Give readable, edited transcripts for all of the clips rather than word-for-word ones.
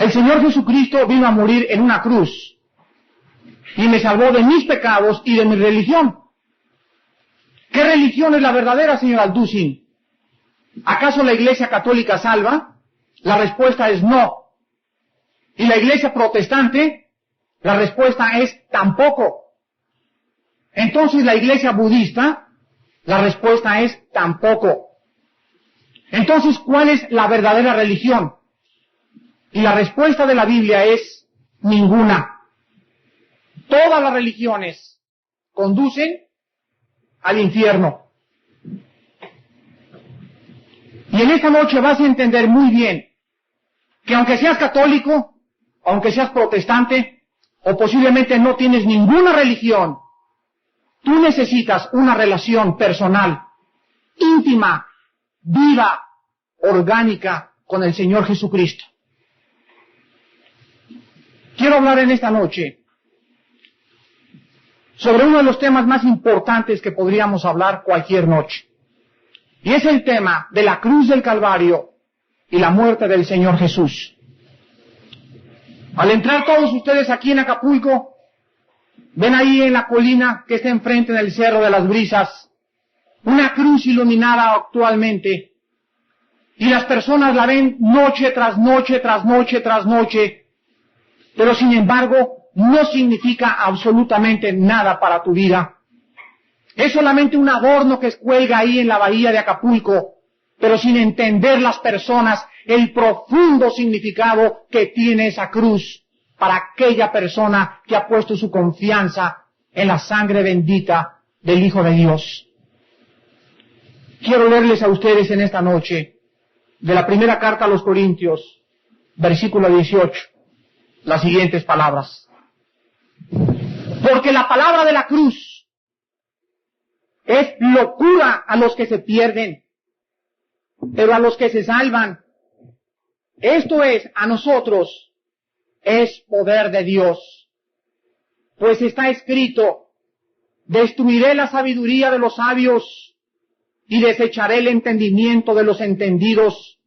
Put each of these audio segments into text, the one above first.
El Señor Jesucristo vino a morir en una cruz y me salvó de mis pecados y de mi religión. ¿Qué religión es la verdadera, señor Alducin? ¿Acaso la Iglesia Católica salva? La respuesta es no. ¿Y la Iglesia Protestante? La respuesta es tampoco. Entonces la Iglesia Budista, la respuesta es tampoco. Entonces, ¿cuál es la verdadera religión? Y la respuesta de la Biblia es ninguna. Todas las religiones conducen al infierno. Y en esta noche vas a entender muy bien que aunque seas católico, aunque seas protestante, o posiblemente no tienes ninguna religión, tú necesitas una relación personal, íntima, viva, orgánica con el Señor Jesucristo. Quiero hablar en esta noche sobre uno de los temas más importantes que podríamos hablar cualquier noche. Y es el tema de la cruz del Calvario y la muerte del Señor Jesús. Al entrar todos ustedes aquí en Acapulco, ven ahí en la colina que está enfrente del Cerro de las Brisas, una cruz iluminada actualmente, y las personas la ven noche tras noche, tras noche, tras noche, pero sin embargo no significa absolutamente nada para tu vida. Es solamente un adorno que cuelga ahí en la bahía de Acapulco, pero sin entender las personas el profundo significado que tiene esa cruz para aquella persona que ha puesto su confianza en la sangre bendita del Hijo de Dios. Quiero leerles a ustedes en esta noche de la primera carta a los Corintios, versículo 18, las siguientes palabras. Porque la palabra de la cruz es locura a los que se pierden, pero a los que se salvan, esto es, a nosotros, es poder de Dios. Pues está escrito, destruiré la sabiduría de los sabios y desecharé el entendimiento de los entendidos.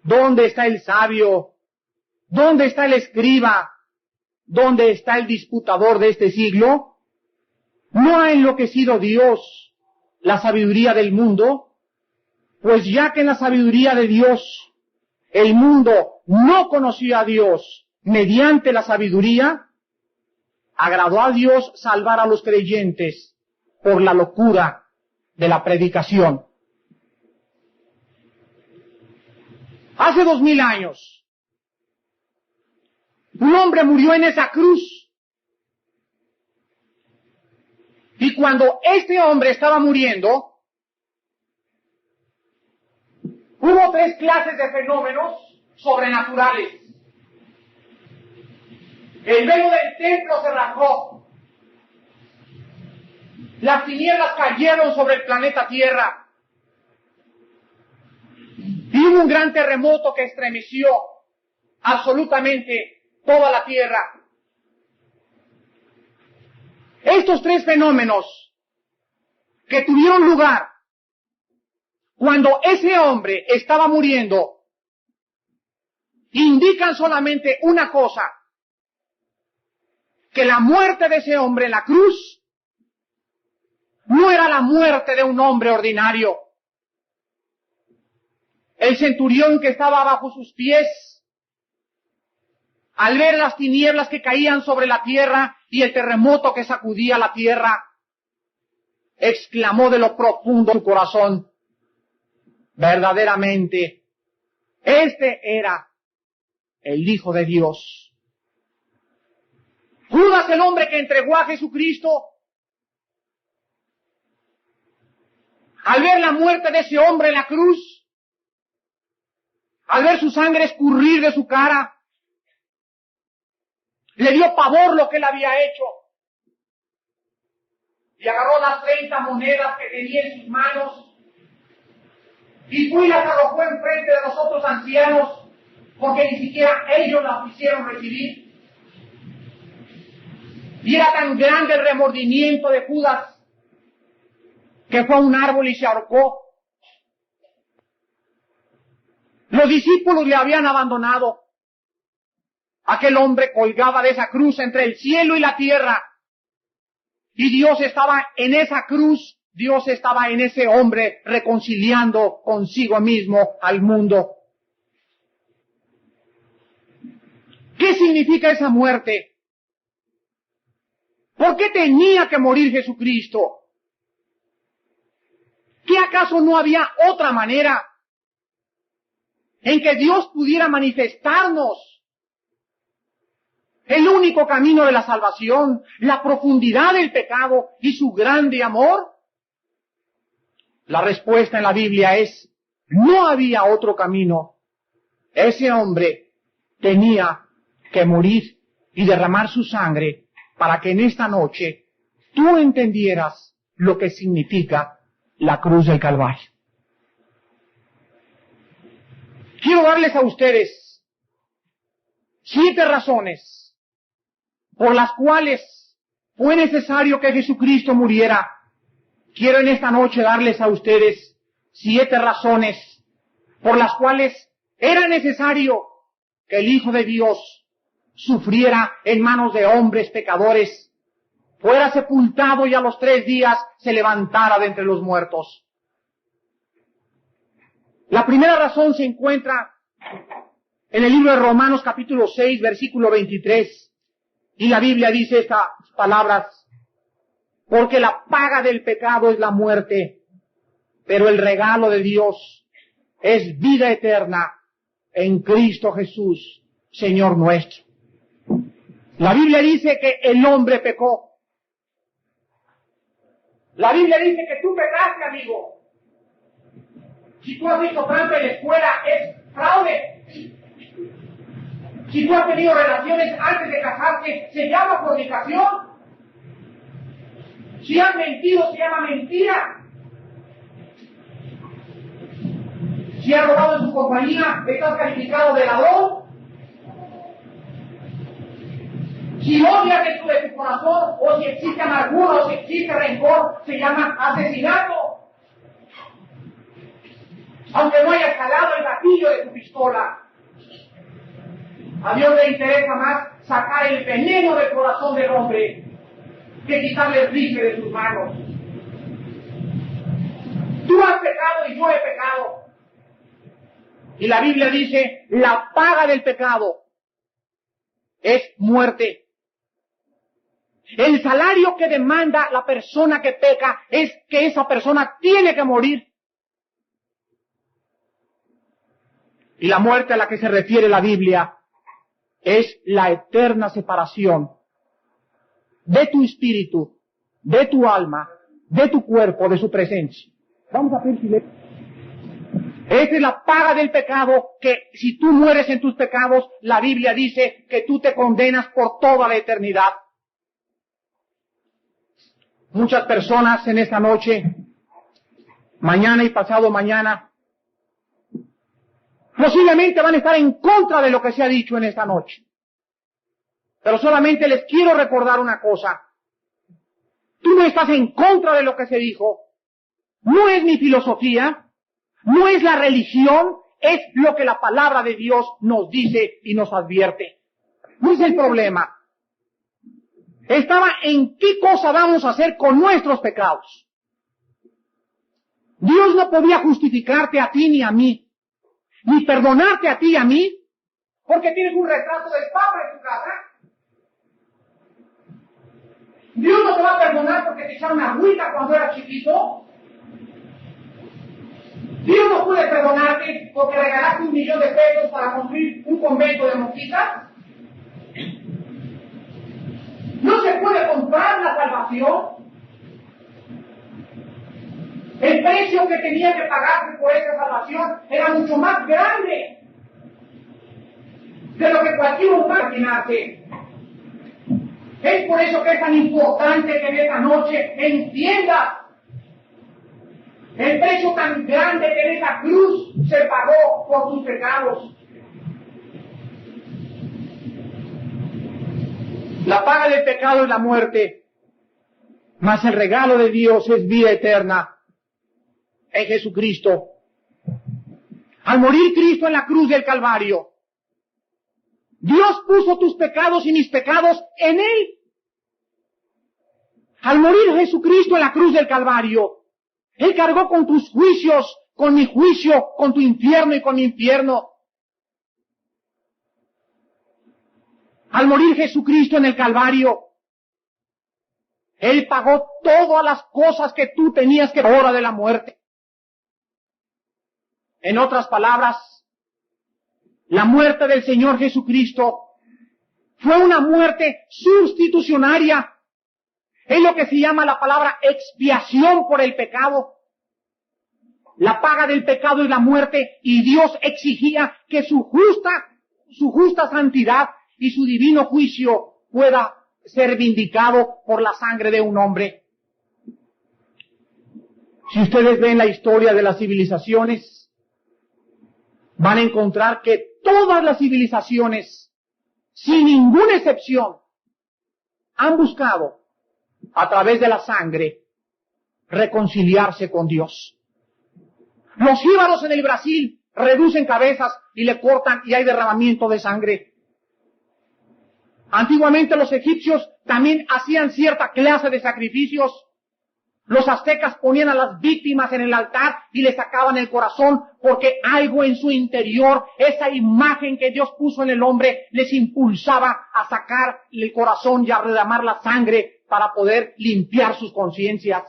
¿Dónde está el sabio? ¿Dónde está el escriba? ¿Dónde está el disputador de este siglo? ¿No ha enloquecido Dios la sabiduría del mundo? Pues ya que en la sabiduría de Dios el mundo no conocía a Dios mediante la sabiduría, agradó a Dios salvar a los creyentes por la locura de la predicación. Hace 2000 años, un hombre murió en esa cruz. Y cuando este hombre estaba muriendo, hubo 3 clases de fenómenos sobrenaturales. El velo del templo se rasgó. Las tinieblas cayeron sobre el planeta Tierra. Y hubo un gran terremoto que estremeció absolutamente toda la Tierra. Estos 3 fenómenos que tuvieron lugar cuando ese hombre estaba muriendo indican solamente una cosa: que la muerte de ese hombre en la cruz no era la muerte de un hombre ordinario. El centurión que estaba bajo sus pies, al ver las tinieblas que caían sobre la tierra y el terremoto que sacudía la tierra, exclamó de lo profundo de su corazón: verdaderamente, este era el Hijo de Dios. Judas, el hombre que entregó a Jesucristo, al ver la muerte de ese hombre en la cruz, al ver su sangre escurrir de su cara, le dio pavor lo que él había hecho. Y agarró las 30 monedas que tenía en sus manos y fue y las arrojó enfrente de los otros ancianos, porque ni siquiera ellos las quisieron recibir. Y era tan grande el remordimiento de Judas que fue a un árbol y se ahorcó. Los discípulos le habían abandonado. Aquel hombre colgaba de esa cruz entre el cielo y la tierra. Y Dios estaba en esa cruz, Dios estaba en ese hombre reconciliando consigo mismo al mundo. ¿Qué significa esa muerte? ¿Por qué tenía que morir Jesucristo? ¿Qué acaso no había otra manera en que Dios pudiera manifestarnos el único camino de la salvación, la profundidad del pecado y su grande amor? La respuesta en la Biblia es, no había otro camino. Ese hombre tenía que morir y derramar su sangre para que en esta noche tú entendieras lo que significa la cruz del Calvario. Quiero darles a ustedes 7 razones por las cuales fue necesario que Jesucristo muriera. Quiero en esta noche darles a ustedes 7 razones por las cuales era necesario que el Hijo de Dios sufriera en manos de hombres pecadores, fuera sepultado y a los 3 días se levantara de entre los muertos. La primera razón se encuentra en el libro de Romanos capítulo 6, versículo 23. Y la Biblia dice estas palabras: porque la paga del pecado es la muerte, pero el regalo de Dios es vida eterna en Cristo Jesús, Señor nuestro. La Biblia dice que el hombre pecó. La Biblia dice que tú pecaste, amigo. Si tú has visto trampa en la escuela, es fraude. Si tú has tenido relaciones antes de casarte, se llama fornicación. Si has mentido, se llama mentira. Si has robado en su compañía, estás calificado de ladrón. Si odias dentro de tu corazón, o si existe amargura, o si existe rencor, se llama asesinato. Aunque no hayas jalado el gatillo de tu pistola, a Dios le interesa más sacar el veneno del corazón del hombre que quitarle el rifle de sus manos. Tú has pecado y yo he pecado. Y la Biblia dice, la paga del pecado es muerte. El salario que demanda la persona que peca es que esa persona tiene que morir. Y la muerte a la que se refiere la Biblia es la eterna separación de tu espíritu, de tu alma, de tu cuerpo, de su presencia. Vamos a pedir silencio. Esa es la paga del pecado, que si tú mueres en tus pecados, la Biblia dice que tú te condenas por toda la eternidad. Muchas personas en esta noche, mañana y pasado mañana, posiblemente van a estar en contra de lo que se ha dicho en esta noche. Pero solamente les quiero recordar una cosa. Tú no estás en contra de lo que se dijo. No es mi filosofía, no es la religión, es lo que la palabra de Dios nos dice y nos advierte. No es el problema. Estaba en qué cosa vamos a hacer con nuestros pecados. Dios no podía justificarte a ti ni a mí, ni perdonarte a ti y a mí, porque tienes un retrato del Papa en tu casa. Dios no te va a perdonar porque te echaron agüita cuando eras chiquito. Dios no puede perdonarte porque regalaste $1,000,000 para construir un convento de monjitas. No se puede comprar la salvación. El precio que tenía que pagarse por esa salvación era mucho más grande de lo que cualquier humano imaginase. Es por eso que es tan importante que en esta noche entiendas el precio tan grande que en esa cruz se pagó por tus pecados. La paga del pecado es la muerte, mas el regalo de Dios es vida eterna en Jesucristo. Al morir Cristo en la cruz del Calvario, Dios puso tus pecados y mis pecados en Él. Al morir Jesucristo en la cruz del Calvario, Él cargó con tus juicios, con mi juicio, con tu infierno y con mi infierno. Al morir Jesucristo en el Calvario, Él pagó todas las cosas que tú tenías que pagar a la hora de la muerte. En otras palabras, la muerte del Señor Jesucristo fue una muerte sustitucionaria. Es lo que se llama la palabra expiación por el pecado. La paga del pecado es la muerte, y Dios exigía que su justa santidad y su divino juicio pueda ser vindicado por la sangre de un hombre. Si ustedes ven la historia de las civilizaciones, van a encontrar que todas las civilizaciones, sin ninguna excepción, han buscado, a través de la sangre, reconciliarse con Dios. Los jíbaros en el Brasil reducen cabezas y le cortan y hay derramamiento de sangre. Antiguamente los egipcios también hacían cierta clase de sacrificios. Los aztecas ponían a las víctimas en el altar y le sacaban el corazón, porque algo en su interior, esa imagen que Dios puso en el hombre, les impulsaba a sacar el corazón y a derramar la sangre para poder limpiar sus conciencias.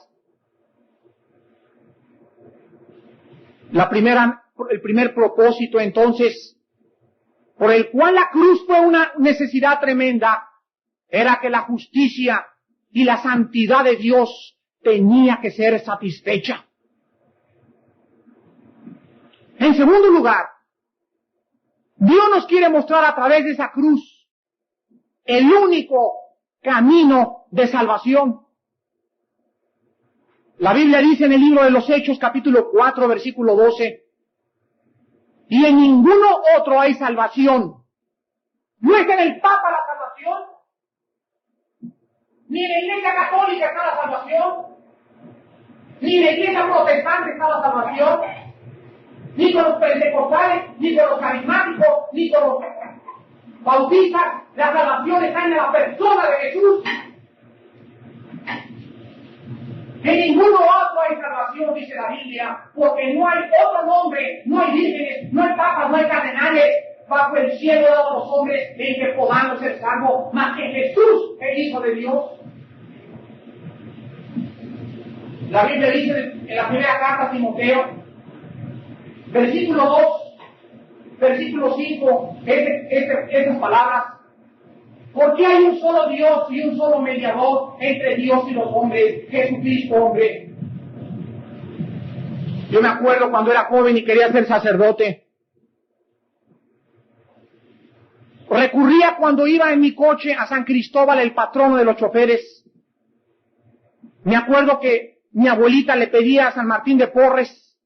El primer propósito, entonces, por el cual la cruz fue una necesidad tremenda, era que la justicia y la santidad de Dios tenía que ser satisfecha. En segundo lugar, Dios nos quiere mostrar a través de esa cruz el único camino de salvación. La Biblia dice en el libro de los Hechos, capítulo 4, versículo 12, y en ninguno otro hay salvación. No es en el Papa la salvación, ni en la Iglesia Católica está la salvación, ni en la Iglesia Protestante está la salvación, ni con los pentecostales, ni con los carismáticos, ni con los bautistas. La salvación está en la persona de Jesús. En ninguno otro hay salvación, dice la Biblia, porque no hay otro nombre, no hay vírgenes, no hay papas, no hay cardenales bajo el cielo de los hombres en que podamos ser salvos, más que Jesús, el Hijo de Dios. La Biblia dice en la primera carta a Timoteo, versículo 2, versículo 5, esas palabras: porque hay un solo Dios y un solo mediador entre Dios y los hombres, Jesucristo hombre. Yo me acuerdo cuando era joven y quería ser sacerdote. Recurría cuando iba en mi coche a San Cristóbal, el patrono de los choferes. Me acuerdo que mi abuelita le pedía a San Martín de Porres.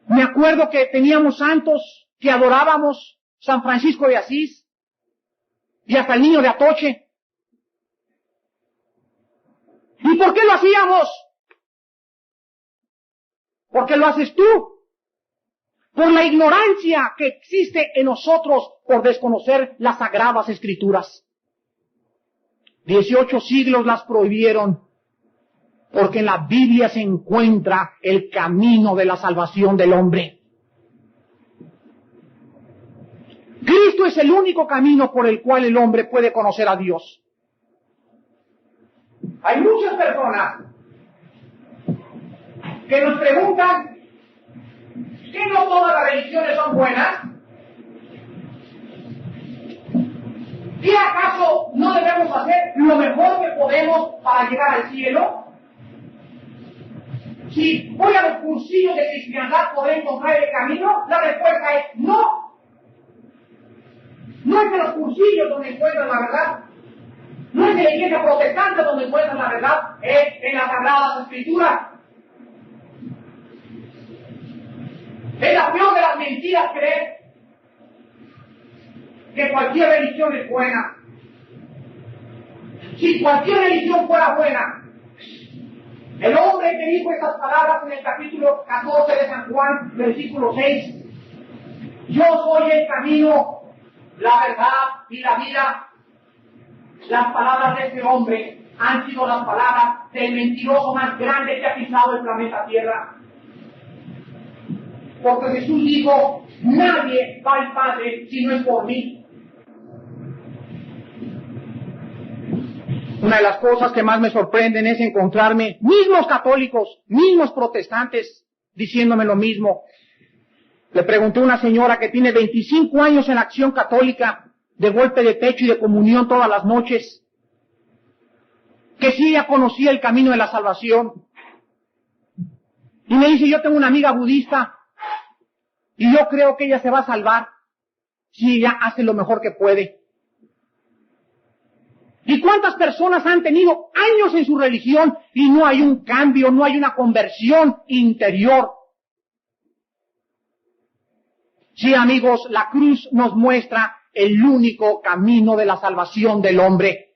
Me acuerdo que teníamos santos que adorábamos, San Francisco de Asís. Y hasta el niño de Atoche. ¿Y por qué lo hacíamos? Porque lo haces tú. Por la ignorancia que existe en nosotros por desconocer las sagradas escrituras. 18 siglos las prohibieron, porque en la Biblia se encuentra el camino de la salvación del hombre. Cristo es el único camino por el cual el hombre puede conocer a Dios. Hay muchas personas que nos preguntan, ¿que no todas las religiones son buenas? ¿Qué acaso no debemos hacer lo mejor que podemos para llegar al cielo? Si voy a los cursillos de cristiandad, ¿podré encontrar el camino? La respuesta es no. No es en los cursillos donde encuentran la verdad. No es en la iglesia protestante donde encuentran la verdad. Es en las sagradas escrituras. Es la peor de las mentiras creer que cualquier religión es buena. Si cualquier religión fuera buena, el hombre que dijo estas palabras en el capítulo 14 de San Juan, versículo 6, yo soy el camino, la verdad y la vida. Las palabras de este hombre han sido las palabras del mentiroso más grande que ha pisado el planeta Tierra. Porque Jesús dijo, nadie va al Padre si no es por mí. Una de las cosas que más me sorprenden es encontrarme mismos católicos, mismos protestantes, diciéndome lo mismo. Le pregunté a una señora que tiene 25 años en la Acción Católica, de golpe de pecho y de comunión todas las noches, que sí ella conocía el camino de la salvación. Y me dice, yo tengo una amiga budista, y yo creo que ella se va a salvar si ella hace lo mejor que puede. ¿Y cuántas personas han tenido años en su religión y no hay un cambio, no hay una conversión interior? Sí, amigos, la cruz nos muestra el único camino de la salvación del hombre.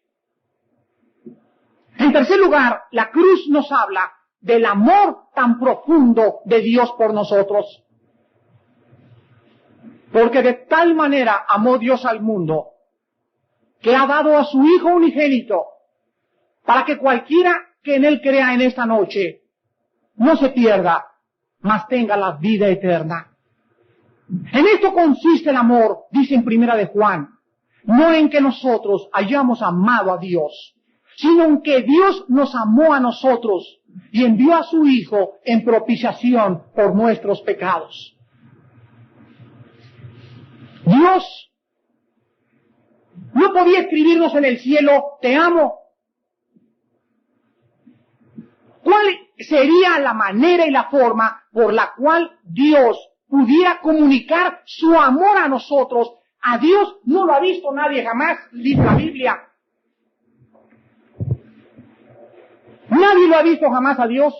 En tercer lugar, la cruz nos habla del amor tan profundo de Dios por nosotros. Porque de tal manera amó Dios al mundo, que ha dado a su Hijo unigénito, para que cualquiera que en Él crea en esta noche, no se pierda, mas tenga la vida eterna. En esto consiste el amor, dice en Primera de Juan, no en que nosotros hayamos amado a Dios, sino en que Dios nos amó a nosotros y envió a su Hijo en propiciación por nuestros pecados. Dios no podía escribirnos en el cielo, te amo. ¿Cuál sería la manera y la forma por la cual Dios pudiera comunicar su amor a nosotros? A Dios no lo ha visto nadie jamás, dice la Biblia. Nadie lo ha visto jamás a Dios.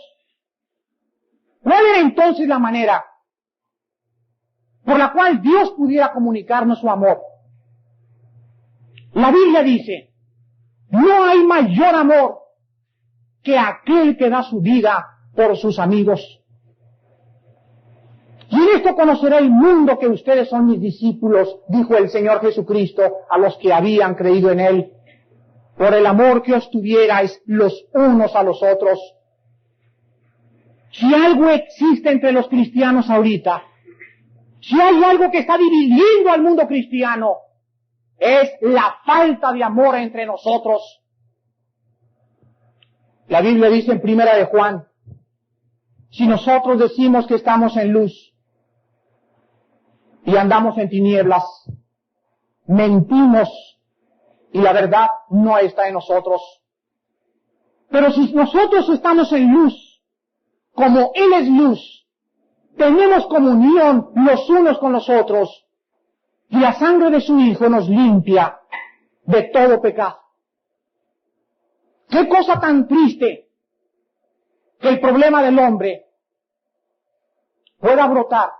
¿Cuál era entonces la manera por la cual Dios pudiera comunicarnos su amor? La Biblia dice, no hay mayor amor que aquel que da su vida por sus amigos. Y en esto conocerá el mundo que ustedes son mis discípulos, dijo el Señor Jesucristo a los que habían creído en Él, por el amor que os tuvierais los unos a los otros. Si algo existe entre los cristianos ahorita, si hay algo que está dividiendo al mundo cristiano, es la falta de amor entre nosotros. La Biblia dice en Primera de Juan, si nosotros decimos que estamos en luz y andamos en tinieblas, mentimos y la verdad no está en nosotros. Pero si nosotros estamos en luz, como Él es luz, tenemos comunión los unos con los otros, y la sangre de su Hijo nos limpia de todo pecado. Qué cosa tan triste que el problema del hombre pueda brotar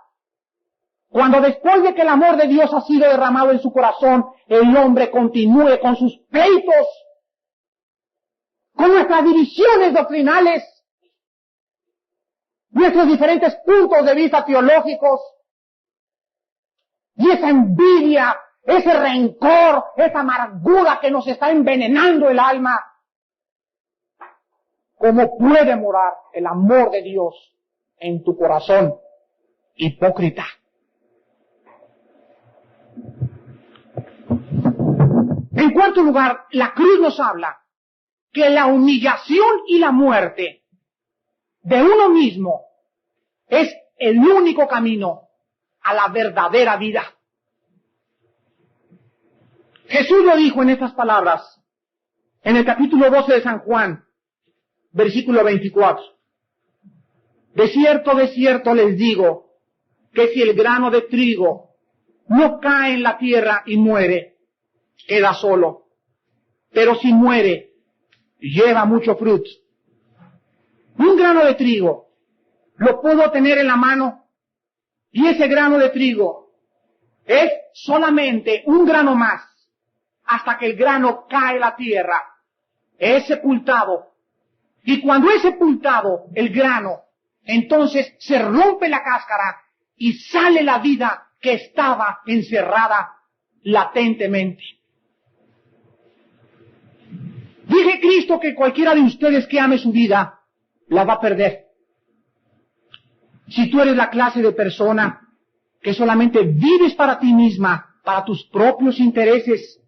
cuando después de que el amor de Dios ha sido derramado en su corazón, el hombre continúe con sus pleitos, con nuestras divisiones doctrinales, nuestros diferentes puntos de vista teológicos, y esa envidia, ese rencor, esa amargura que nos está envenenando el alma. ¿Cómo puede morar el amor de Dios en tu corazón, hipócrita? En cuarto lugar, la cruz nos habla que la humillación y la muerte de uno mismo es el único camino a la verdadera vida. Jesús lo dijo en estas palabras, en el capítulo 12 de San Juan, versículo 24. De cierto les digo, que si el grano de trigo no cae en la tierra y muere, queda solo. Pero si muere, lleva mucho fruto. Un grano de trigo lo puedo tener en la mano, y ese grano de trigo es solamente un grano más, hasta que el grano cae en la tierra, es sepultado. Y cuando es sepultado el grano, entonces se rompe la cáscara y sale la vida que estaba encerrada latentemente. Dije Cristo que cualquiera de ustedes que ame su vida, la va a perder. Si tú eres la clase de persona que solamente vives para ti misma, para tus propios intereses,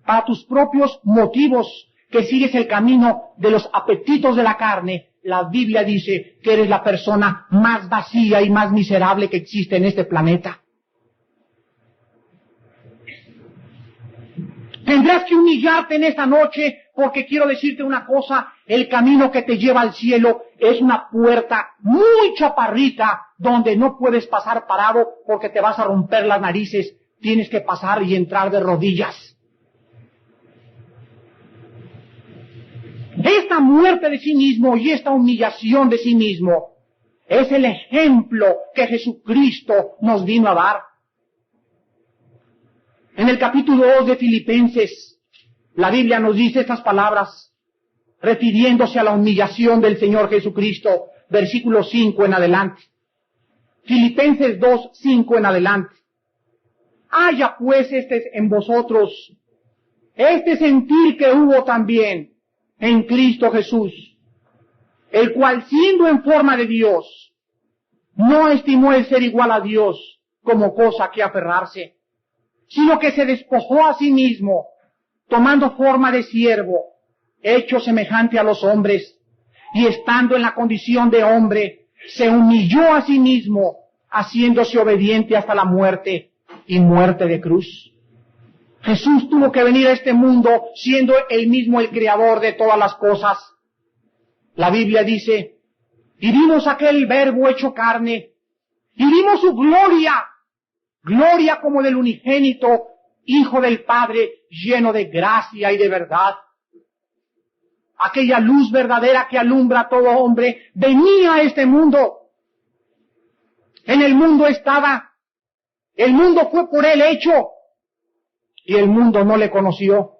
para tus propios motivos, que sigues el camino de los apetitos de la carne, la Biblia dice que eres la persona más vacía y más miserable que existe en este planeta. Tendrás que humillarte en esta noche, porque quiero decirte una cosa: el camino que te lleva al cielo es una puerta muy chaparrita, donde no puedes pasar parado porque te vas a romper las narices. Tienes que pasar y entrar de rodillas. Esta muerte de sí mismo y esta humillación de sí mismo es el ejemplo que Jesucristo nos vino a dar. En el capítulo 2 de Filipenses, la Biblia nos dice estas palabras, refiriéndose a la humillación del Señor Jesucristo, versículo 5 en adelante. Filipenses 2, 5 en adelante. Haya pues en vosotros este sentir que hubo también en Cristo Jesús, el cual siendo en forma de Dios, no estimó el ser igual a Dios como cosa que aferrarse, sino que se despojó a sí mismo, tomando forma de siervo, hecho semejante a los hombres, y estando en la condición de hombre, se humilló a sí mismo, haciéndose obediente hasta la muerte, y muerte de cruz. Jesús tuvo que venir a este mundo siendo él mismo el creador de todas las cosas. La Biblia dice, y vimos aquel verbo hecho carne, y vimos su gloria, gloria como del unigénito Hijo del Padre, lleno de gracia y de verdad. Aquella luz verdadera que alumbra a todo hombre venía a este mundo. En el mundo estaba, el mundo fue por él hecho, y el mundo no le conoció.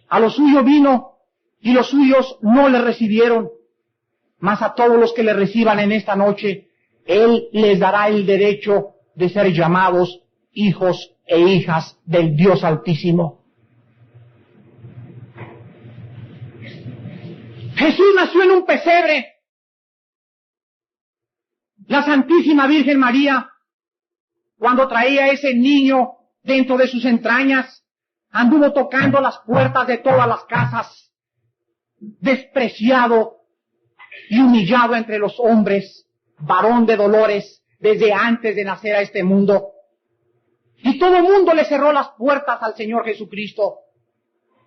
A lo suyo vino, y los suyos no le recibieron. Mas a todos los que le reciban en esta noche, él les dará el derecho de ser llamados hijos e hijas del Dios Altísimo. Jesús nació en un pesebre. La Santísima Virgen María, cuando traía a ese niño dentro de sus entrañas, anduvo tocando las puertas de todas las casas, despreciado y humillado entre los hombres, varón de dolores, desde antes de nacer a este mundo. Y todo el mundo le cerró las puertas al Señor Jesucristo.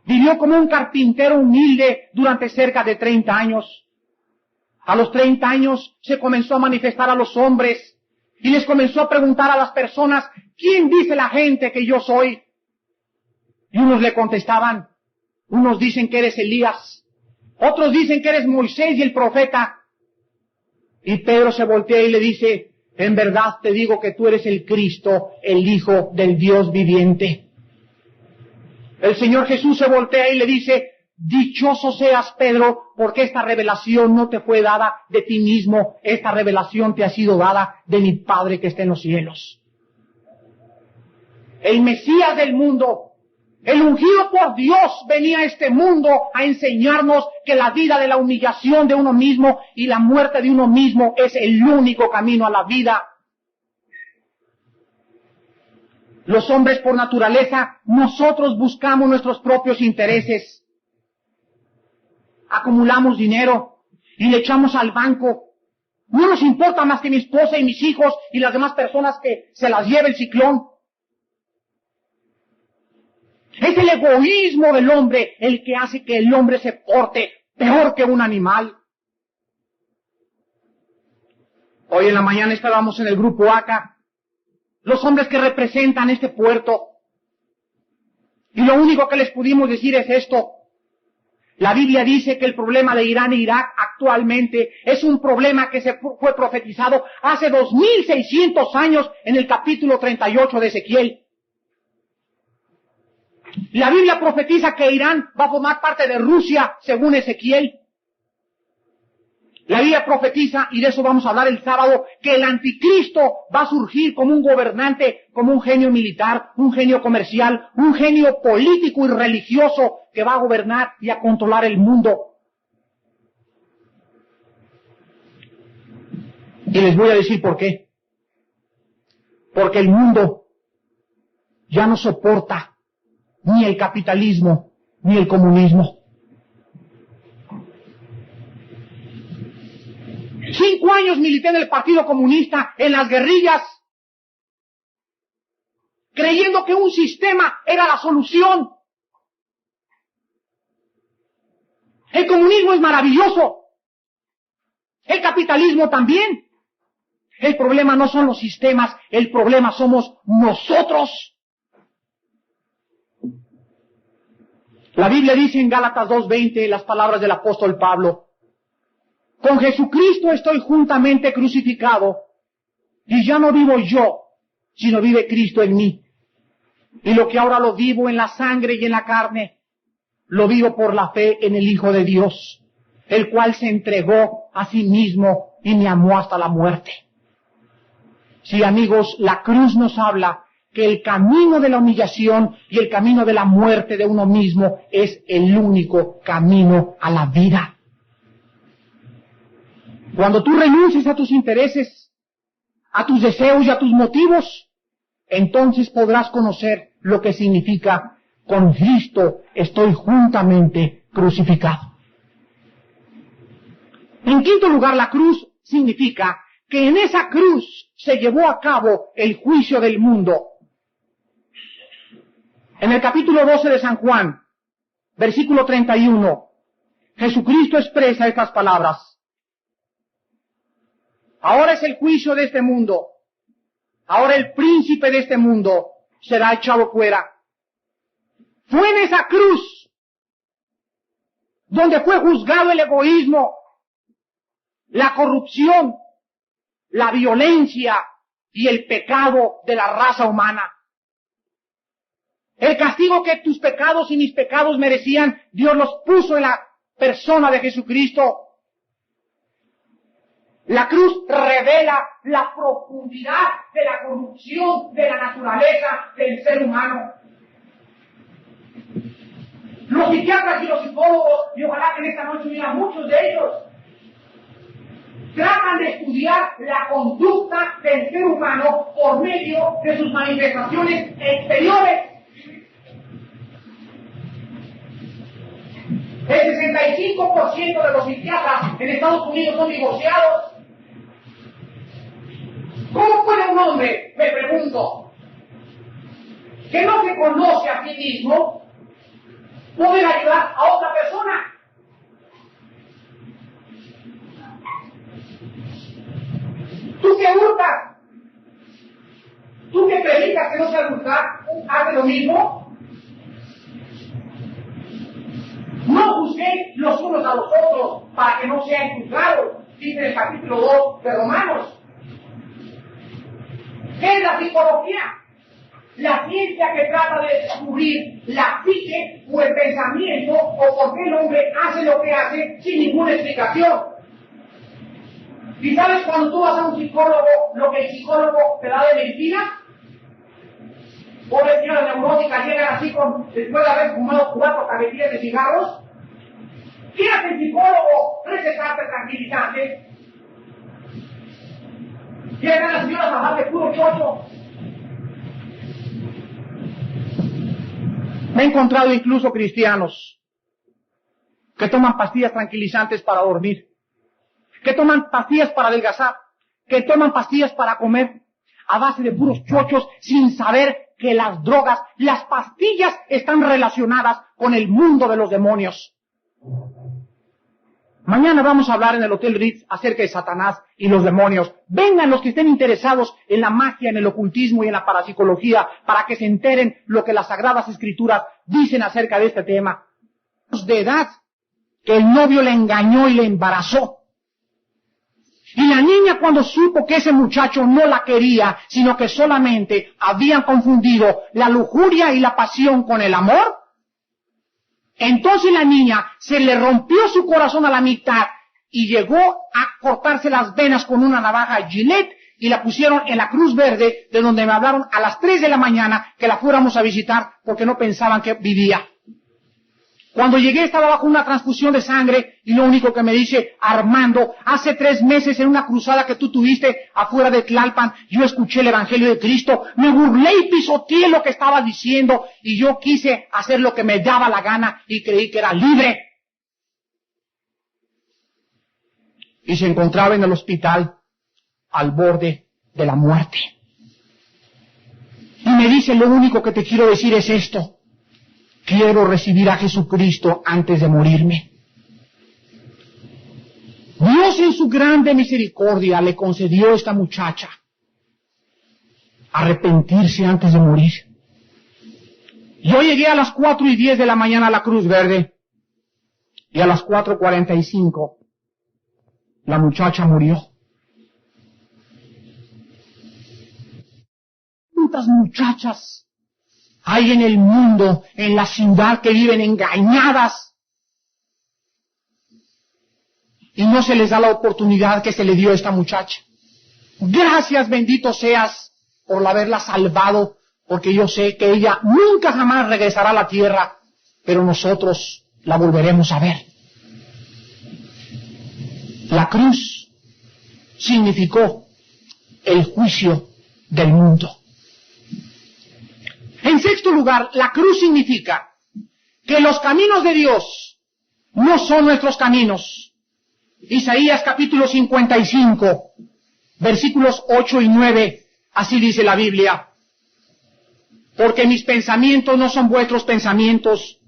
Vivió como un carpintero humilde durante cerca de 30 años. A los 30 años se comenzó a manifestar a los hombres y les comenzó a preguntar a las personas, ¿quién dice la gente que yo soy? Y unos le contestaban, unos dicen que eres Elías, otros dicen que eres Moisés y el profeta. Y Pedro se voltea y le dice, en verdad te digo que tú eres el Cristo, el Hijo del Dios viviente. El Señor Jesús se voltea y le dice, dichoso seas, Pedro, porque esta revelación no te fue dada de ti mismo, esta revelación te ha sido dada de mi Padre que está en los cielos. El Mesías del mundo, el ungido por Dios, venía a este mundo a enseñarnos que la vida de la humillación de uno mismo y la muerte de uno mismo es el único camino a la vida. Los hombres por naturaleza, nosotros buscamos nuestros propios intereses. Acumulamos dinero y le echamos al banco. No nos importa más que mi esposa y mis hijos y las demás personas que se las lleve el ciclón. Es el egoísmo del hombre el que hace que el hombre se porte peor que un animal. Hoy en la mañana estábamos en el grupo ACA, los hombres que representan este puerto, y lo único que les pudimos decir es esto. La Biblia dice que el problema de Irán e Irak actualmente es un problema que se fue profetizado hace 2600 años en el capítulo 38 de Ezequiel. La Biblia profetiza que Irán va a formar parte de Rusia según Ezequiel. La Biblia profetiza, y de eso vamos a hablar el sábado, que el anticristo va a surgir como un gobernante, como un genio militar, un genio comercial, un genio político y religioso que va a gobernar y a controlar el mundo. Y les voy a decir por qué. Porque el mundo ya no soporta ni el capitalismo ni el comunismo. 5 años milité en el Partido Comunista, en las guerrillas, creyendo que un sistema era la solución. El comunismo es maravilloso, el capitalismo también. El problema no son los sistemas, el problema somos nosotros. La Biblia dice en Gálatas 2:20 las palabras del apóstol Pablo: con Jesucristo estoy juntamente crucificado, y ya no vivo yo, sino vive Cristo en mí. Y lo que ahora lo vivo en la sangre y en la carne, lo vivo por la fe en el Hijo de Dios, el cual se entregó a sí mismo y me amó hasta la muerte. Sí, amigos, la cruz nos habla que el camino de la humillación y el camino de la muerte de uno mismo es el único camino a la vida. Cuando tú renuncies a tus intereses, a tus deseos y a tus motivos, entonces podrás conocer lo que significa: con Cristo estoy juntamente crucificado. En quinto lugar, la cruz significa que en esa cruz se llevó a cabo el juicio del mundo. En el capítulo 12 de San Juan, versículo 31, Jesucristo expresa estas palabras: ahora es el juicio de este mundo. Ahora el príncipe de este mundo será echado fuera. Fue en esa cruz donde fue juzgado el egoísmo, la corrupción, la violencia y el pecado de la raza humana. El castigo que tus pecados y mis pecados merecían, Dios los puso en la persona de Jesucristo. La cruz revela la profundidad de la corrupción de la naturaleza del ser humano. Los psiquiatras y los psicólogos, y ojalá que en esta noche hubiera muchos de ellos, tratan de estudiar la conducta del ser humano por medio de sus manifestaciones exteriores. El 65% de los psiquiatras en Estados Unidos son divorciados. ¿Cómo puede un hombre, me pregunto, que no se conoce a sí mismo, poder ayudar a otra persona? Tú que hurtas, tú que predicas que no se hurtar, haces lo mismo. No juzguéis los unos a los otros para que no sean juzgados, dice en el capítulo 2 de Romanos. ¿Qué es la psicología? La ciencia que trata de descubrir la psique o el pensamiento o por qué el hombre hace lo que hace sin ninguna explicación. ¿Y sabes cuando tú vas a un psicólogo lo que el psicólogo te da de medicina? Pobres señoras neuróticas llegan así después de haber fumado 4 cajetillas de cigarros. ¿Qué hace el psicólogo? Recetarte tranquilizantes. Llegan las señoras a dar de puro chocho. Me he encontrado incluso cristianos que toman pastillas tranquilizantes para dormir, que toman pastillas para adelgazar, que toman pastillas para comer, a base de puros chochos, sin saber que las drogas, las pastillas están relacionadas con el mundo de los demonios. Mañana vamos a hablar en el Hotel Ritz acerca de Satanás y los demonios. Vengan los que estén interesados en la magia, en el ocultismo y en la parapsicología, para que se enteren lo que las Sagradas Escrituras dicen acerca de este tema. De edad, que el novio le engañó y le embarazó. Y la niña, cuando supo que ese muchacho no la quería, sino que solamente habían confundido la lujuria y la pasión con el amor, entonces la niña se le rompió su corazón a la mitad y llegó a cortarse las venas con una navaja Gillette y la pusieron en la Cruz Verde, de donde me hablaron a las 3 de la mañana que la fuéramos a visitar porque no pensaban que vivía. Cuando llegué estaba bajo una transfusión de sangre y lo único que me dice: Armando, hace 3 meses en una cruzada que tú tuviste afuera de Tlalpan, yo escuché el Evangelio de Cristo, me burlé y pisoteé lo que estaba diciendo y yo quise hacer lo que me daba la gana y creí que era libre. Y se encontraba en el hospital al borde de la muerte. Y me dice: lo único que te quiero decir es esto. Quiero recibir a Jesucristo antes de morirme. Dios en su grande misericordia le concedió a esta muchacha arrepentirse antes de morir. Yo llegué a las 4:10 de la mañana a la Cruz Verde y a las 4:45 la muchacha murió. ¿Cuántas muchachas hay en el mundo, en la ciudad, que viven engañadas y no se les da la oportunidad que se le dio a esta muchacha? Gracias, bendito seas, por haberla salvado, porque yo sé que ella nunca jamás regresará a la tierra, pero nosotros la volveremos a ver. La cruz significó el juicio del mundo. En sexto lugar, la cruz significa que los caminos de Dios no son nuestros caminos. Isaías capítulo 55, versículos 8 y 9, así dice la Biblia: porque mis pensamientos no son vuestros pensamientos,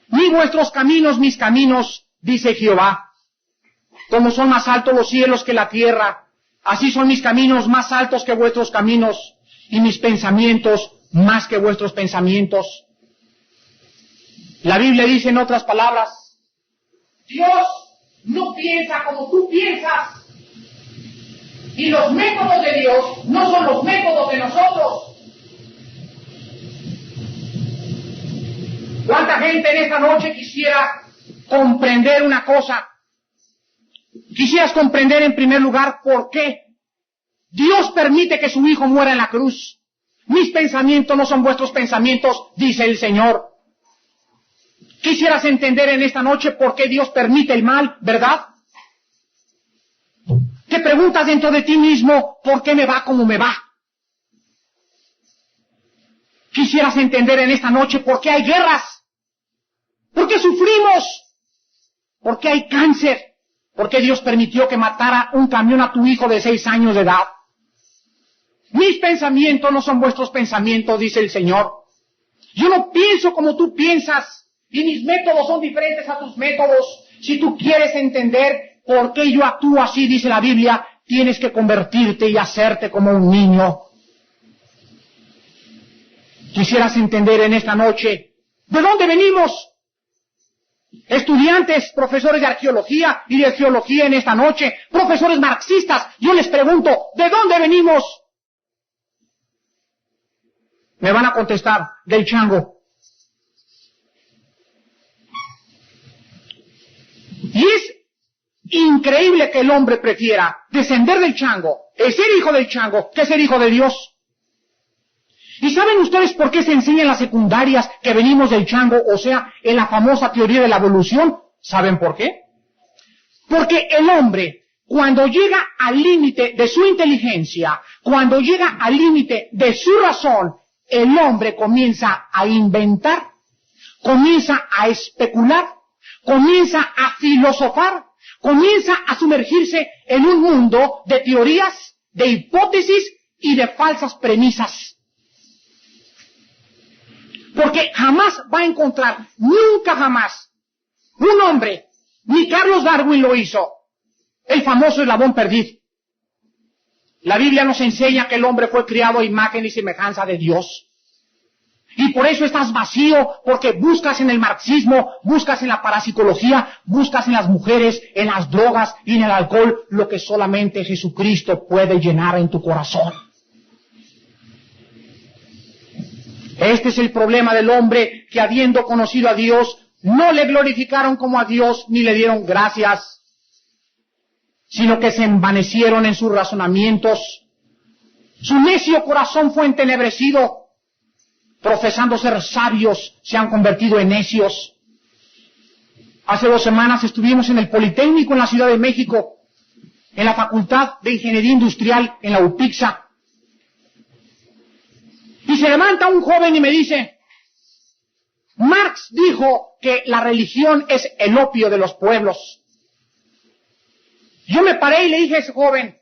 ni vuestros caminos mis caminos, dice Jehová. Como son más altos los cielos que la tierra, así son mis caminos más altos que vuestros caminos, y mis pensamientos más que vuestros pensamientos. La Biblia dice en otras palabras: Dios no piensa como tú piensas, y los métodos de Dios no son los métodos de nosotros. ¿Cuánta gente en esta noche quisiera comprender una cosa? Quisieras comprender en primer lugar por qué Dios permite que su Hijo muera en la cruz. Mis pensamientos no son vuestros pensamientos, dice el Señor. Quisieras entender en esta noche por qué Dios permite el mal, ¿verdad? Te preguntas dentro de ti mismo: ¿por qué me va como me va? Quisieras entender en esta noche por qué hay guerras, por qué sufrimos, por qué hay cáncer, por qué Dios permitió que matara un camión a tu hijo de 6 años de edad. Mis pensamientos no son vuestros pensamientos, dice el Señor. Yo no pienso como tú piensas, y mis métodos son diferentes a tus métodos. Si tú quieres entender por qué yo actúo así, dice la Biblia, tienes que convertirte y hacerte como un niño. Quisieras entender en esta noche, ¿de dónde venimos? Estudiantes, profesores de arqueología y de geología en esta noche, profesores marxistas, yo les pregunto, ¿de dónde venimos? Me van a contestar: del chango. Y es increíble que el hombre prefiera descender del chango, ser hijo del chango, que ser hijo de Dios. ¿Y saben ustedes por qué se enseña en las secundarias que venimos del chango, o sea, en la famosa teoría de la evolución? ¿Saben por qué? Porque el hombre, cuando llega al límite de su inteligencia, cuando llega al límite de su razón, el hombre comienza a inventar, comienza a especular, comienza a filosofar, comienza a sumergirse en un mundo de teorías, de hipótesis y de falsas premisas. Porque jamás va a encontrar, nunca jamás, un hombre, ni Carlos Darwin lo hizo, el famoso eslabón perdido. La Biblia nos enseña que el hombre fue criado a imagen y semejanza de Dios. Y por eso estás vacío, porque buscas en el marxismo, buscas en la parapsicología, buscas en las mujeres, en las drogas y en el alcohol, lo que solamente Jesucristo puede llenar en tu corazón. Este es el problema del hombre, que habiendo conocido a Dios, no le glorificaron como a Dios, ni le dieron gracias. sino que se envanecieron en sus razonamientos. Su necio corazón fue entenebrecido. Profesando ser sabios, se han convertido en necios. Hace 2 semanas estuvimos en el Politécnico en la Ciudad de México, en la Facultad de Ingeniería Industrial, en la UPIXA. Y se levanta un joven y me dice, Marx dijo que la religión es el opio de los pueblos. Yo me paré y le dije a ese joven,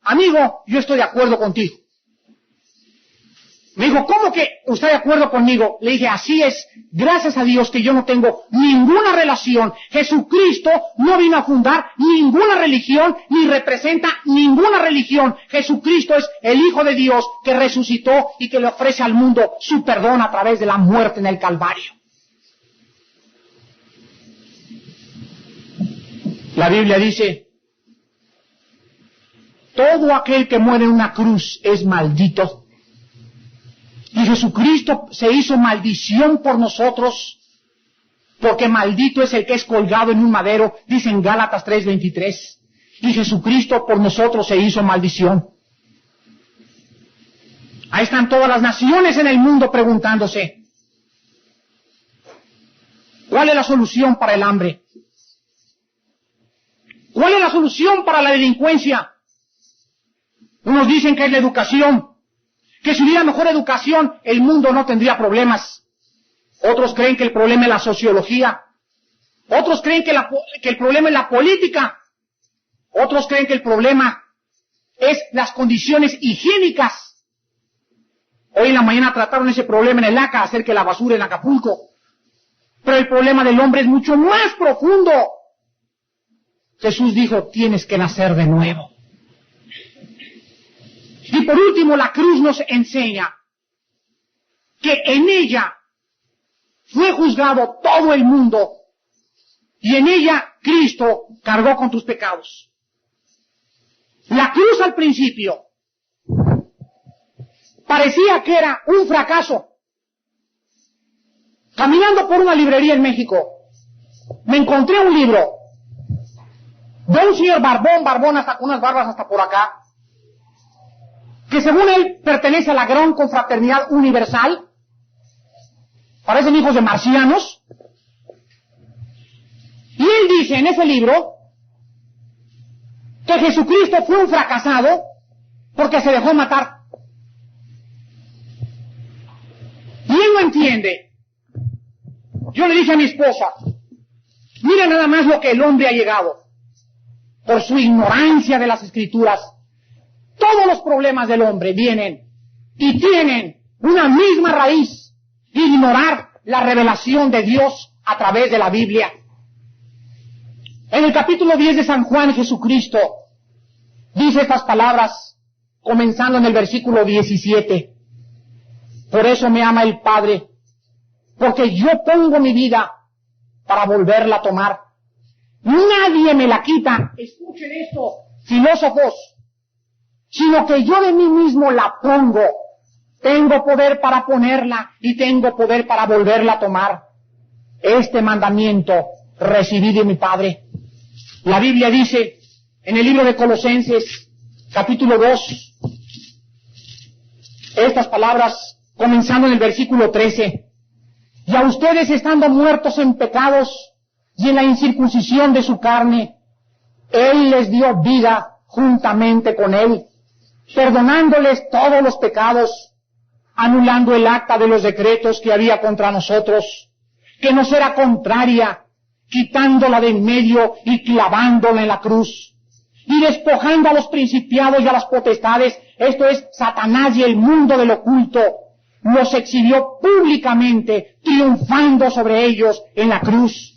amigo, yo estoy de acuerdo contigo. Me dijo, ¿cómo que está de acuerdo conmigo? Le dije, así es, gracias a Dios que yo no tengo ninguna relación. Jesucristo no vino a fundar ninguna religión, ni representa ninguna religión. Jesucristo es el Hijo de Dios que resucitó y que le ofrece al mundo su perdón a través de la muerte en el Calvario. La Biblia dice, todo aquel que muere en una cruz es maldito. Y Jesucristo se hizo maldición por nosotros, porque maldito es el que es colgado en un madero, dice en Gálatas 3:23. Y Jesucristo por nosotros se hizo maldición. Ahí están todas las naciones en el mundo preguntándose, ¿cuál es la solución para el hambre? ¿Cuál es la solución para la delincuencia? Unos dicen que es la educación, que si hubiera mejor educación, el mundo no tendría problemas. Otros creen que el problema es la sociología. Otros creen que el problema es la política. Otros creen que el problema es las condiciones higiénicas. Hoy en la mañana trataron ese problema en el ACA, hacer que la basura en Acapulco. Pero el problema del hombre es mucho más profundo. Jesús dijo, tienes que nacer de nuevo. Y por último, la cruz nos enseña que en ella fue juzgado todo el mundo y en ella Cristo cargó con tus pecados. La cruz al principio parecía que era un fracaso. Caminando por una librería en México, me encontré un libro de un señor barbón hasta con unas barbas hasta por acá, que según él pertenece a la gran confraternidad universal. Parecen hijos de marcianos. Y él dice en ese libro que Jesucristo fue un fracasado porque se dejó matar. Y él no entiende. Yo le dije a mi esposa, mira nada más lo que el hombre ha llegado, por su ignorancia de las Escrituras. Todos los problemas del hombre vienen y tienen una misma raíz: ignorar la revelación de Dios a través de la Biblia. En el capítulo 10 de San Juan, Jesucristo dice estas palabras, comenzando en el versículo 17. Por eso me ama el Padre, porque yo pongo mi vida para volverla a tomar. Nadie me la quita. Escuchen esto, filósofos. Sino que yo de mí mismo la pongo. Tengo poder para ponerla y tengo poder para volverla a tomar. Este mandamiento recibí de mi Padre. La Biblia dice en el libro de Colosenses, capítulo 2, estas palabras, comenzando en el versículo 13. Y a ustedes, estando muertos en pecados y en la incircuncisión de su carne, Él les dio vida juntamente con Él, perdonándoles todos los pecados, anulando el acta de los decretos que había contra nosotros, que nos era contraria, quitándola de en medio y clavándola en la cruz, y despojando a los principados y a las potestades, esto es, Satanás y el mundo del oculto, los exhibió públicamente, triunfando sobre ellos en la cruz.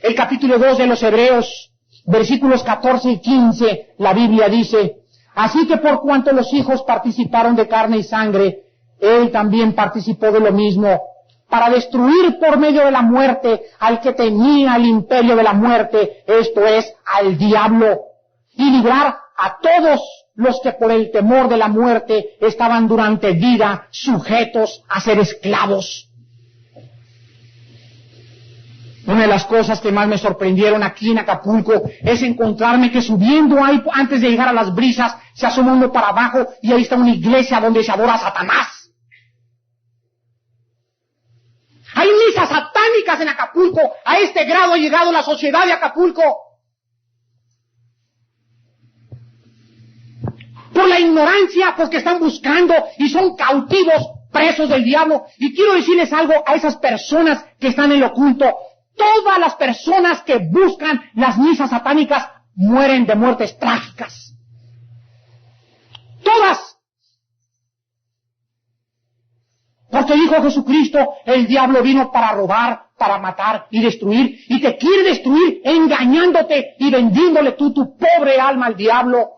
El capítulo 2 de los Hebreos, versículos 14 y 15, la Biblia dice, así que por cuanto los hijos participaron de carne y sangre, Él también participó de lo mismo, para destruir por medio de la muerte al que tenía el imperio de la muerte, esto es, al diablo, y librar a todos los que por el temor de la muerte estaban durante vida sujetos a ser esclavos. Un Una de las cosas que más me sorprendieron aquí en Acapulco es encontrarme que subiendo ahí antes de llegar a las brisas se asoma uno para abajo y ahí está una iglesia donde se adora a Satanás. Hay misas satánicas en Acapulco. A este grado ha llegado la sociedad de Acapulco. Por la ignorancia, porque están buscando y son cautivos, presos del diablo. Y quiero decirles algo a esas personas que están en lo oculto. Todas las personas que buscan las misas satánicas mueren de muertes trágicas. Todas. Porque dijo Jesucristo, el diablo vino para robar, para matar y destruir. Y te quiere destruir engañándote y vendiéndole tú tu pobre alma al diablo.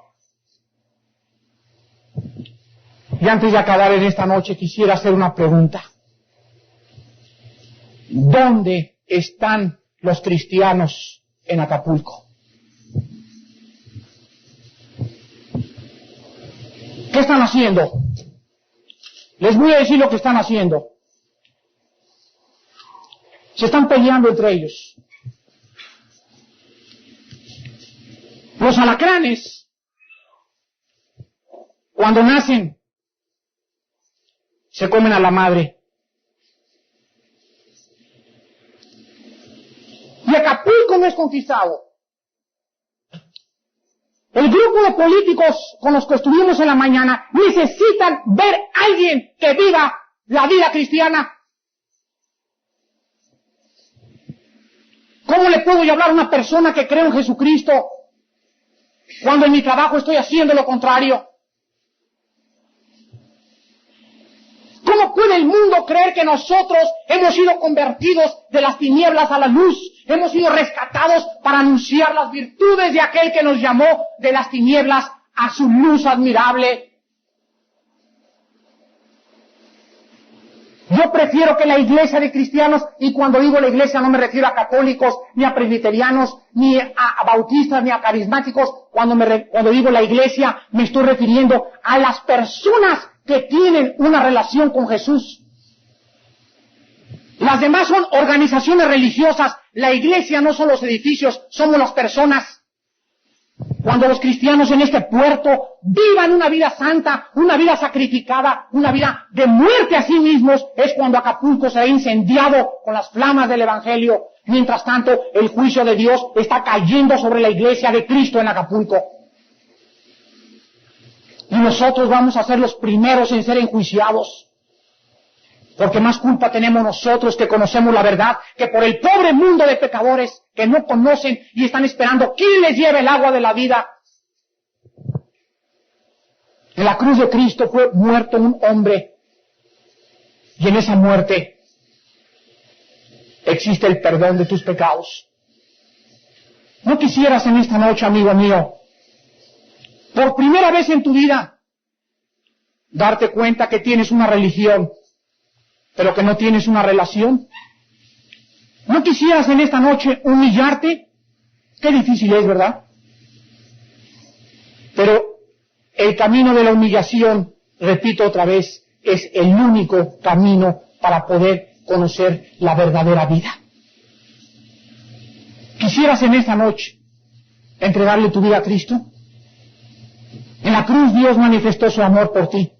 Y antes de acabar en esta noche quisiera hacer una pregunta. ¿Dónde están los cristianos en Acapulco? ¿Qué están haciendo? Les voy a decir lo que están haciendo. Se están peleando entre ellos. Los alacranes, cuando nacen, se comen a la madre. Y Acapulco no es conquistado. El grupo de políticos con los que estuvimos en la mañana necesitan ver a alguien que viva la vida cristiana. ¿Cómo le puedo yo hablar a una persona que cree en Jesucristo cuando en mi trabajo estoy haciendo lo contrario? ¿Cómo puede el mundo creer que nosotros hemos sido convertidos de las tinieblas a la luz? Hemos sido rescatados para anunciar las virtudes de aquel que nos llamó de las tinieblas a su luz admirable. Yo prefiero que la iglesia de cristianos, y cuando digo la iglesia no me refiero a católicos, ni a presbiterianos, ni a bautistas, ni a carismáticos. Cuando digo la iglesia me estoy refiriendo a las personas que tienen una relación con Jesús. Las demás son organizaciones religiosas. La iglesia no son los edificios, somos las personas. Cuando los cristianos en este puerto vivan una vida santa, una vida sacrificada, una vida de muerte a sí mismos, es cuando Acapulco será incendiado con las flamas del Evangelio. Mientras tanto, el juicio de Dios está cayendo sobre la iglesia de Cristo en Acapulco. Y nosotros vamos a ser los primeros en ser enjuiciados. Porque más culpa tenemos nosotros que conocemos la verdad, que por el pobre mundo de pecadores que no conocen y están esperando quién les lleve el agua de la vida. En la cruz de Cristo fue muerto un hombre. Y en esa muerte existe el perdón de tus pecados. ¿No quisieras en esta noche, amigo mío, por primera vez en tu vida, darte cuenta que tienes una religión, pero que no tienes una relación? ¿No quisieras en esta noche humillarte? Qué difícil es, ¿verdad? Pero el camino de la humillación, repito otra vez, es el único camino para poder conocer la verdadera vida. ¿Quisieras en esta noche entregarle tu vida a Cristo? En la cruz Dios manifestó su amor por ti.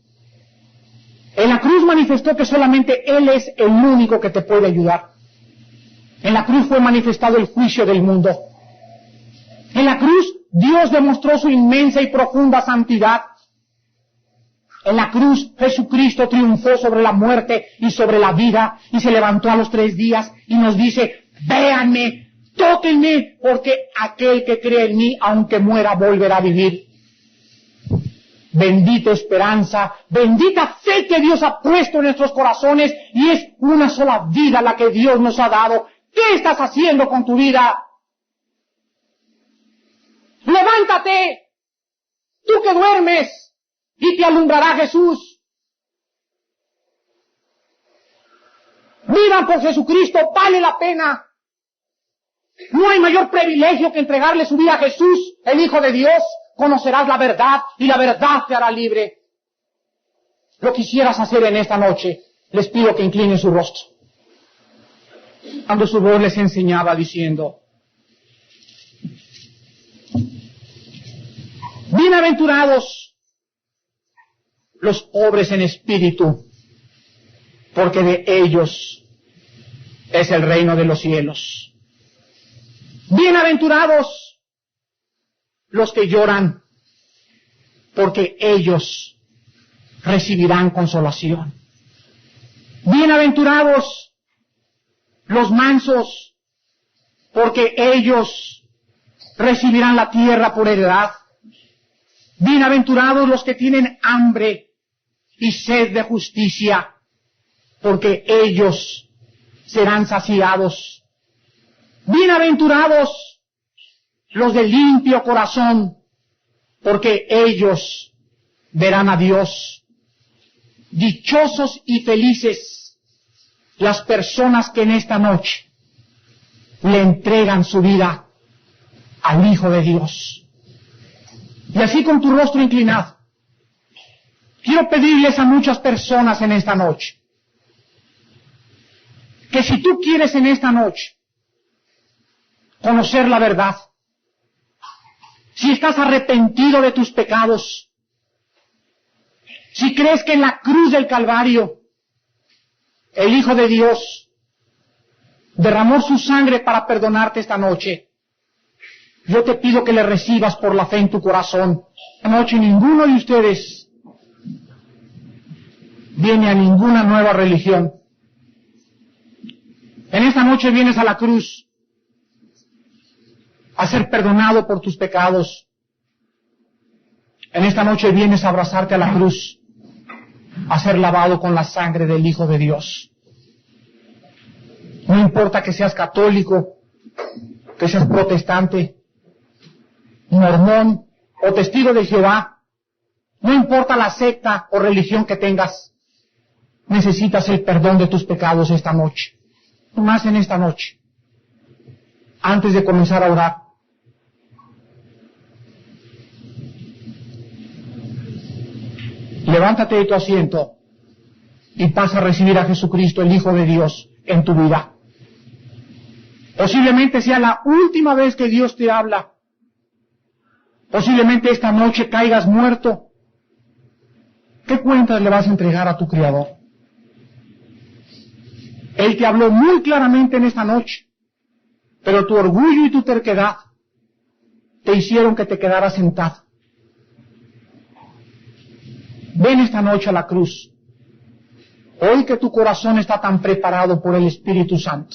En la cruz manifestó que solamente Él es el único que te puede ayudar. En la cruz fue manifestado el juicio del mundo. En la cruz Dios demostró su inmensa y profunda santidad. En la cruz Jesucristo triunfó sobre la muerte y sobre la vida y se levantó a los 3 días y nos dice: véanme, tóquenme, porque aquel que cree en mí, aunque muera, volverá a vivir. Bendita esperanza, bendita fe que Dios ha puesto en nuestros corazones, y es una sola vida la que Dios nos ha dado. ¿Qué estás haciendo con tu vida? Levántate, tú que duermes, y te alumbrará Jesús. Vivan por Jesucristo, vale la pena. No hay mayor privilegio que entregarle su vida a Jesús, el Hijo de Dios. Conocerás la verdad y la verdad te hará libre. Lo quisieras hacer en esta noche, les pido que inclinen su rostro. cuando su voz les enseñaba diciendo: bienaventurados los pobres en espíritu, porque de ellos es el reino de los cielos. Bienaventurados los que lloran, porque ellos recibirán consolación. Bienaventurados los mansos, porque ellos recibirán la tierra por heredad. Bienaventurados los que tienen hambre y sed de justicia, porque ellos serán saciados. Bienaventurados los de limpio corazón, porque ellos verán a Dios. Dichosos y felices las personas que en esta noche le entregan su vida al Hijo de Dios. Y así, con tu rostro inclinado, quiero pedirles a muchas personas en esta noche que si tú quieres en esta noche conocer la verdad, si estás arrepentido de tus pecados, si crees que en la cruz del Calvario el Hijo de Dios derramó su sangre para perdonarte esta noche, yo te pido que le recibas por la fe en tu corazón. Esta noche ninguno de ustedes viene a ninguna nueva religión. En esta noche vienes a la cruz a ser perdonado por tus pecados. En esta noche vienes a abrazarte a la cruz, a ser lavado con la sangre del Hijo de Dios. No importa que seas católico, que seas protestante, mormón o testigo de Jehová, no importa la secta o religión que tengas, necesitas el perdón de tus pecados esta noche. Más en esta noche, antes de comenzar a orar, levántate de tu asiento y pasa a recibir a Jesucristo, el Hijo de Dios, en tu vida. Posiblemente sea la última vez que Dios te habla. Posiblemente esta noche caigas muerto. ¿Qué cuentas le vas a entregar a tu Creador? Él te habló muy claramente en esta noche, pero tu orgullo y tu terquedad te hicieron que te quedaras sentado. Ven esta noche a la cruz, hoy que tu corazón está tan preparado por el Espíritu Santo.